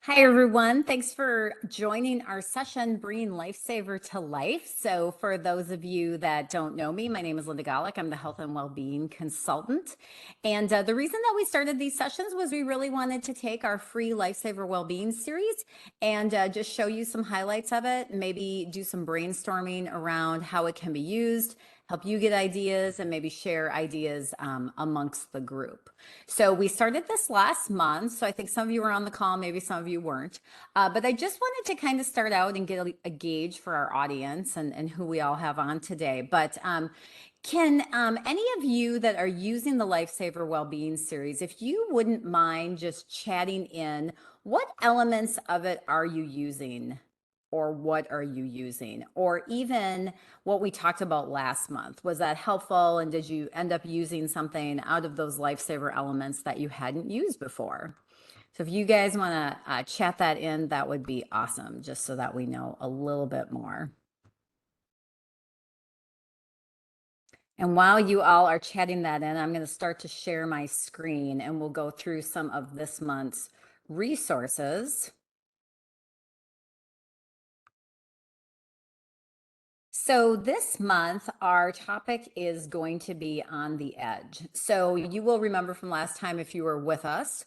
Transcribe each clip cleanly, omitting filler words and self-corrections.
Hi, everyone. Thanks for joining our session, Bringing Lifesaver to Life. So for those of you that don't know me, my name is Linda Golick. I'm the Health and Wellbeing Consultant. And the reason that we started these sessions was we really wanted to take our free Lifesaver Wellbeing series and just show you some highlights of it, maybe do some brainstorming around how it can be used, help you get ideas, and maybe share ideas amongst the group. So we started this last month. So I think some of you were on the call, maybe some of you weren't. But I just wanted to kind of start out and get a gauge for our audience and who we all have on today. But can any of you that are using the Lifesaver Wellbeing series, if you wouldn't mind just chatting in, what elements of it are you using? Or what are you using? Or even what we talked about last month, was that helpful? And did you end up using something out of those Lifesaver elements that you hadn't used before? So if you guys want to chat that in, that would be awesome, just so that we know a little bit more. And while you all are chatting that in, I'm going to start to share my screen and we'll go through some of this month's resources. So this month, our topic is going to be on the edge. So you will remember from last time, if you were with us,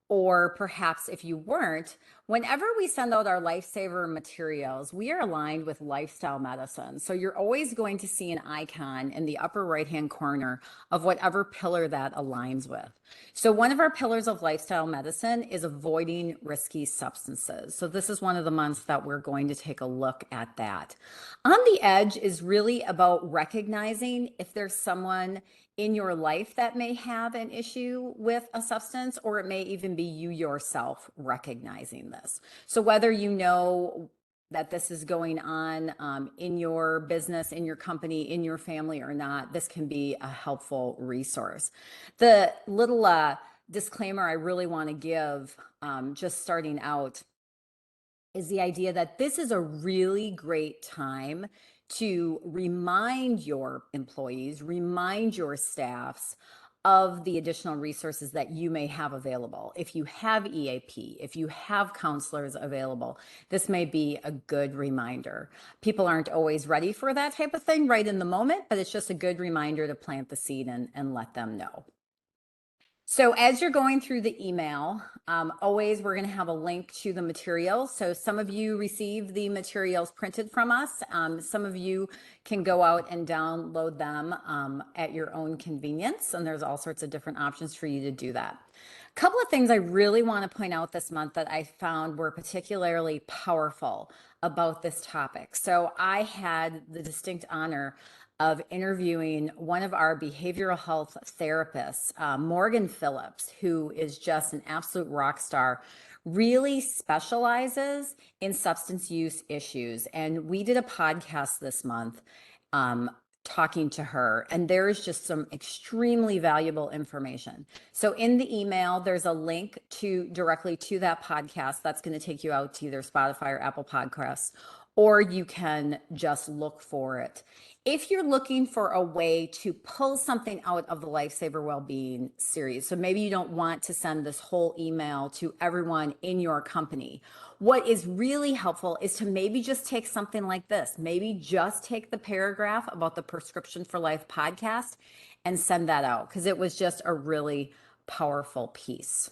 or perhaps if you weren't, whenever we send out our Lifesaver materials, we are aligned with lifestyle medicine. So you're always going to see an icon in the upper right-hand corner of whatever pillar that aligns with. So one of our pillars of lifestyle medicine is avoiding risky substances. So this is one of the months that we're going to take a look at that. On the edge is really about recognizing if there's someone in your life that may have an issue with a substance, or it may even be you yourself recognizing this. So whether you know that this is going on in your business, in your company, in your family or not, this can be a helpful resource. The little disclaimer I really want to give just starting out is the idea that this is a really great time to remind your employees, remind your staffs of the additional resources that you may have available. If you have EAP, if you have counselors available, this may be a good reminder. People aren't always ready for that type of thing right in the moment, but it's just a good reminder to plant the seed and let them know. So as you're going through the email, always we're going to have a link to the materials. So some of you received the materials printed from us. Some of you can go out and download them at your own convenience. And there's all sorts of different options for you to do that. A couple of things I really want to point out this month that I found were particularly powerful about this topic. So I had the distinct honor of interviewing one of our behavioral health therapists, Morgan Phillips, who is just an absolute rock star, really specializes in substance use issues. And we did a podcast this month talking to her, and there is just some extremely valuable information. So in the email, there's a link directly to that podcast that's going to take you out to either Spotify or Apple Podcasts, or you can just look for it. If you're looking for a way to pull something out of the Lifesaver Wellbeing series, so maybe you don't want to send this whole email to everyone in your company, what is really helpful is to maybe just take something like this. Maybe just take the paragraph about the Prescription for Life podcast and send that out, because it was just a really powerful piece.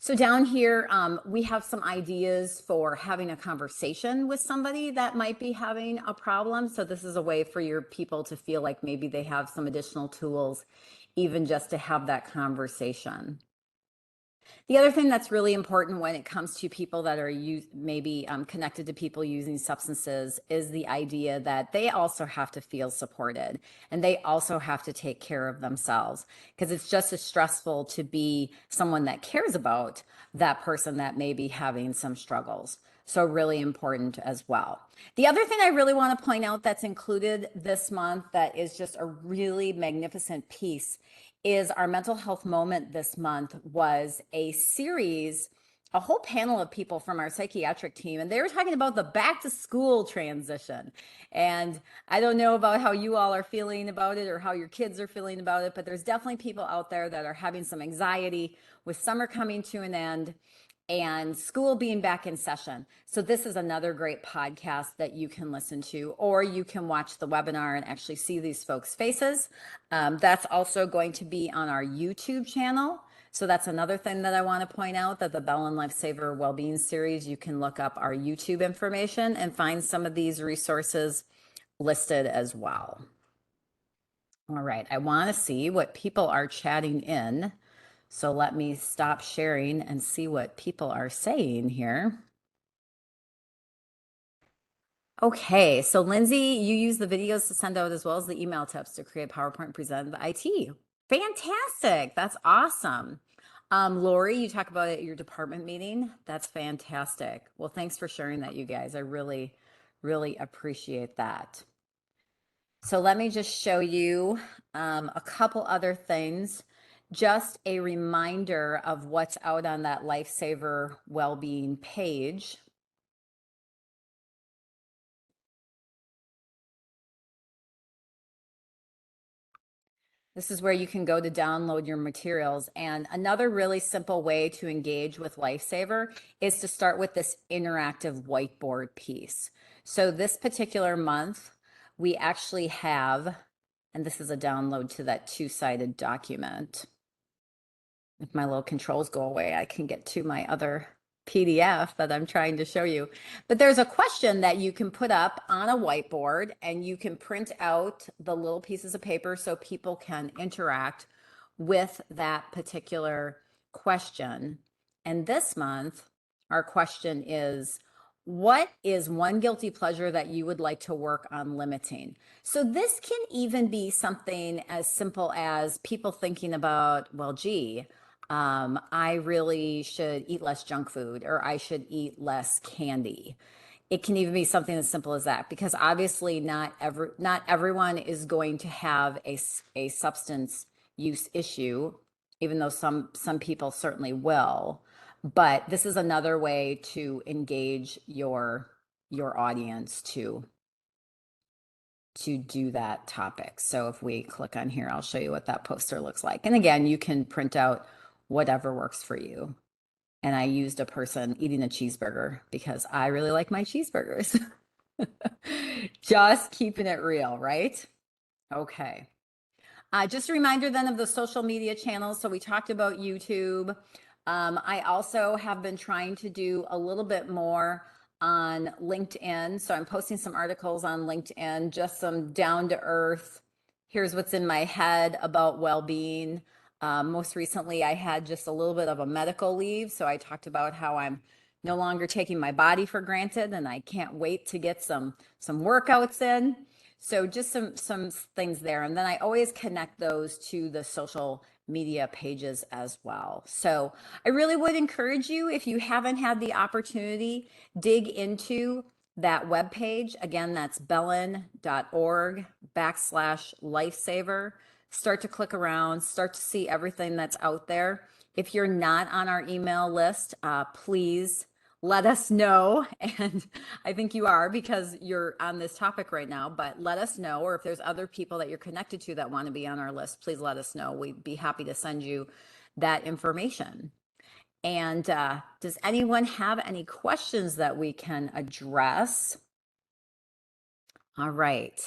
So down here, we have some ideas for having a conversation with somebody that might be having a problem. So this is a way for your people to feel like maybe they have some additional tools, even just to have that conversation. The other thing that's really important when it comes to people that are maybe connected to people using substances is the idea that they also have to feel supported and they also have to take care of themselves, because it's just as stressful to be someone that cares about that person that may be having some struggles. So really important as well. The other thing I really want to point out that's included this month that is just a really magnificent piece is our mental health moment this month was a series, a whole panel of people from our psychiatric team, and they were talking about the back to school transition. And I don't know about how you all are feeling about it or how your kids are feeling about it, but there's definitely people out there that are having some anxiety with summer coming to an end and school being back in session. So this is another great podcast that you can listen to, or you can watch the webinar and actually see these folks' faces. That's also going to be on our YouTube channel. So that's another thing that I want to point out, that the Bellin Lifesaver Wellbeing Series, you can look up our YouTube information and find some of these resources listed as well. All right, I want to see what people are chatting in. So let me stop sharing and see what people are saying here. Okay, so Lindsay, you use the videos to send out as well as the email tips to create PowerPoint and present the IT. Fantastic. That's awesome. Lori, you talk about it at your department meeting. That's fantastic. Well, thanks for sharing that, you guys. I really, really appreciate that. So let me just show you a couple other things. Just a reminder of what's out on that Lifesaver Wellbeing page. This is where you can go to download your materials. And another really simple way to engage with Lifesaver is to start with this interactive whiteboard piece. So this particular month, we actually have, and this is a download to that two-sided document. If my little controls go away, I can get to my other PDF that I'm trying to show you. But there's a question that you can put up on a whiteboard, and you can print out the little pieces of paper so people can interact with that particular question. And this month, our question is, what is one guilty pleasure that you would like to work on limiting? So this can even be something as simple as people thinking about, well, gee, I really should eat less junk food, or I should eat less candy. It can even be something as simple as that, because obviously not everyone is going to have a substance use issue, even though some people certainly will. But this is another way to engage your audience to do that topic. So if we click on here, I'll show you what that poster looks like. And again, you can print out whatever works for you. And I used a person eating a cheeseburger because I really like my cheeseburgers. Just keeping it real, right? Okay. Just a reminder then of the social media channels. So we talked about YouTube. I also have been trying to do a little bit more on LinkedIn. So I'm posting some articles on LinkedIn, just some down to earth. Here's what's in my head about well-being. Most recently, I had just a little bit of a medical leave. So I talked about how I'm no longer taking my body for granted, and I can't wait to get some workouts in. So just some things there. And then I always connect those to the social media pages as well. So I really would encourage you, if you haven't had the opportunity, dig into that webpage. Again, that's bellin.org/lifesaver. Start to click around, start to see everything that's out there. If you're not on our email list, please let us know. And I think you are, because you're on this topic right now, but let us know. Or if there's other people that you're connected to that want to be on our list, please let us know. We'd be happy to send you that information. And does anyone have any questions that we can address? All right.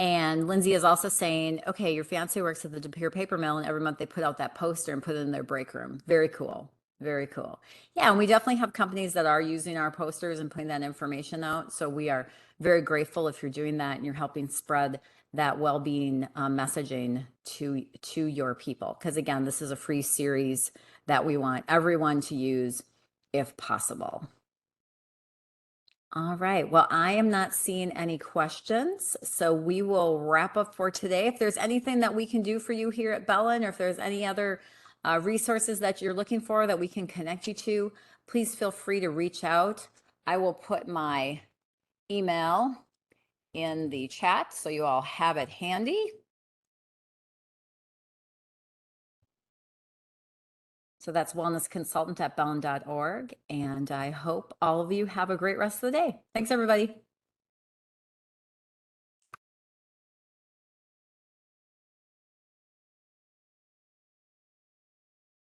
And Lindsay is also saying, okay, your fiance works at the De Pere paper mill, and every month they put out that poster and put it in their break room. Very cool. Very cool. Yeah, and we definitely have companies that are using our posters and putting that information out. So we are very grateful if you're doing that and you're helping spread that well-being messaging to your people. Because again, this is a free series that we want everyone to use if possible. All right. Well, I am not seeing any questions, so we will wrap up for today. If there's anything that we can do for you here at Bellin, or if there's any other resources that you're looking for that we can connect you to, please feel free to reach out. I will put my email in the chat so you all have it handy. So that's wellnessconsultant@bellin.org. And I hope all of you have a great rest of the day. Thanks, everybody.